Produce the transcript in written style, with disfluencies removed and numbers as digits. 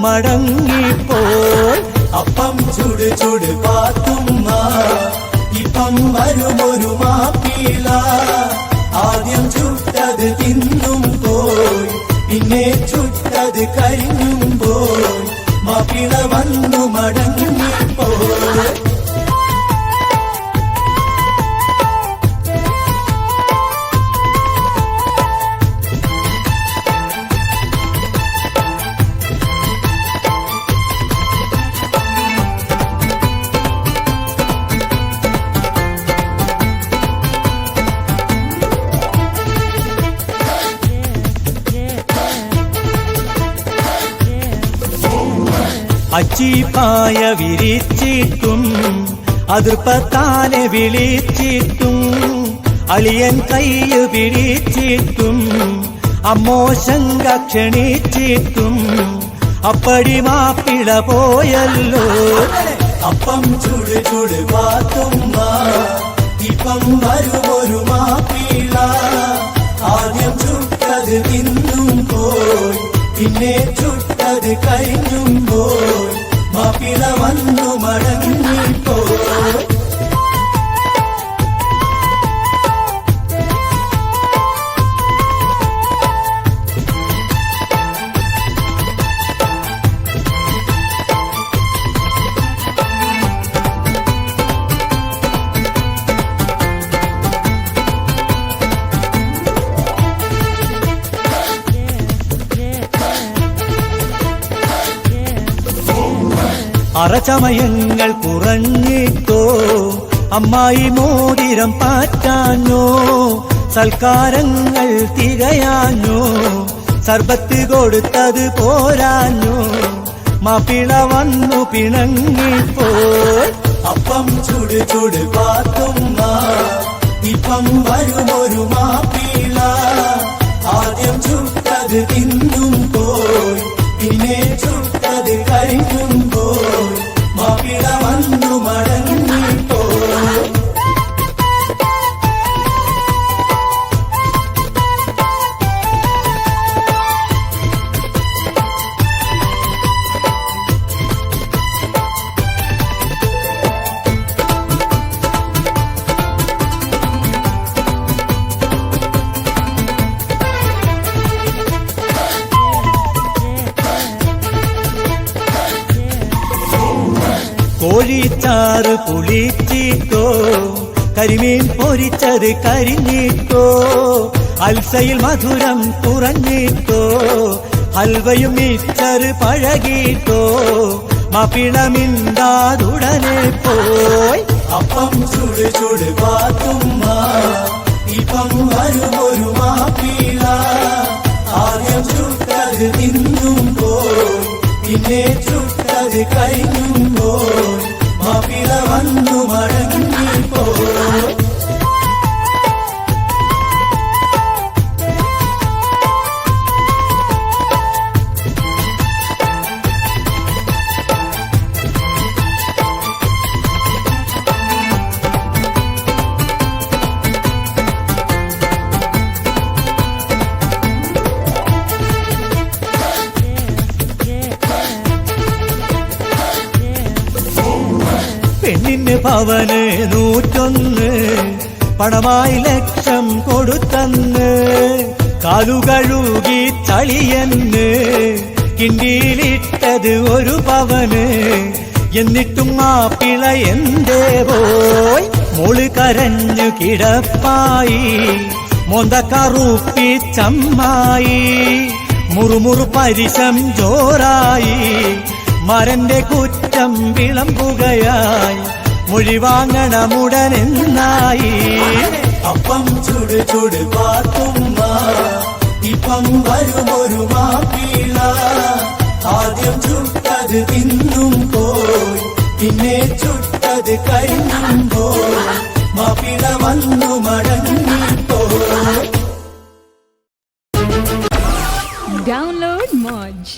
മടങ്ങിപ്പോയി. അപ്പം ചുട് ചുട് പാത്തുമ്മ ഇപ്പം വരുമൊരു മാപ്പിള. ആദ്യം ചുട്ടത് തിന്നും പോയി, പിന്നെ ചുട്ടത് കഴിഞ്ഞും പോയി. മാപ്പിള വന്നു മടങ്ങിപ്പോയി. അച്ചിപ്പായ വിരിച്ചിട്ടും അതിർപ്പത്താനെ വിളിച്ചിട്ടും അളിയൻ കയ്യ് പിടിച്ചിട്ടും അമ്മോശങ്ക ക്ഷണിച്ചിട്ടും അപ്പടി മാപ്പിള പോയല്ലോ. അപ്പം ചുട് ചുട് പാത്തുമ്മ ഇപ്പം വരുമൊരു മാപ്പിള. ആദ്യം ചുട്ടത് തിന്നും പോയി, പിന്നെ ചുട്ടത് കഴിഞ്ഞും പോയി. മാപ്പിള വന്നു മടങ്ങിപ്പോയി. അറചമയങ്ങൾ കുറഞ്ഞിട്ടോ അമ്മായി മോതിരം പാറ്റാഞ്ഞോ. സൽക്കാരങ്ങൾ തികയാഞ്ഞോ, സർബത്ത് കൊടുത്തത് പോരാഞ്ഞോ. മാപ്പിള വന്നു പിണങ്ങിപ്പോയി. അപ്പം ചുട് ചുട് പാത്തുമ്മ ഇപ്പം വരുമൊരു മാപ്പിള. ആദ്യം ചുട്ടത് തിന്നും പോയി, പിന്നെ ചുട്ടത് കഴിഞ്ഞും പോയി. മാപ്പിള വന്നു മടങ്ങിപ്പോയി. കോഴിച്ചാറ് പുളിച്ചിട്ടോ കരിമീൻ പൊരിച്ചത് കരിഞ്ഞിട്ടോ. അൽസയിൽ മധുരം കുറഞ്ഞിട്ടോ ഹൽവയും മിച്ചറ് പഴകിട്ടോ. മാപ്പിള മിണ്ടാതുടനെ പോയി. അപ്പം ചുട് ചുട് പാത്തുമ്മ ഇപ്പം വരുമൊരു മാപ്പിള. ആദ്യം ചുട്ടത് തിന്നും പോയി, പിന്നെ ചുട്ടത് കഴിഞ്ഞും പോയി. മാപ്പിള വന്നു മടങ്ങിപ്പോയി. പെണ്ണിന് പവന് 101 പണമായി ലക്ഷം കൊടുത്തന്ന്. കാലുകഴുകി ചളിയന്ന് കിണ്ടിയിലിട്ടത് ഒരു പവന്. എന്നിട്ടും മാപ്പിള എന്തേ പോയി. മോള് കരഞ്ഞു കിടപ്പായി, മൊന്തക്കറുപ്പി ചമ്മായി. മുറുമുറു പരിശം ജോറായി, മരന്റെ കുറ്റം വിളമ്പുകയായി. മൊഴി വാങ്ങണമുടനെന്നായി. അപ്പം ചുട് ചുട് പാത്തുമ്മ ഇപ്പം വരുമൊരു മാപ്പിള. ആദ്യം ചുട്ടത് തിന്നും പോയി, പിന്നെ ചുട്ടത് കഴിഞ്ഞും പോയി. മാപ്പിള വന്നു മടങ്ങിപ്പോയി. Download Moj.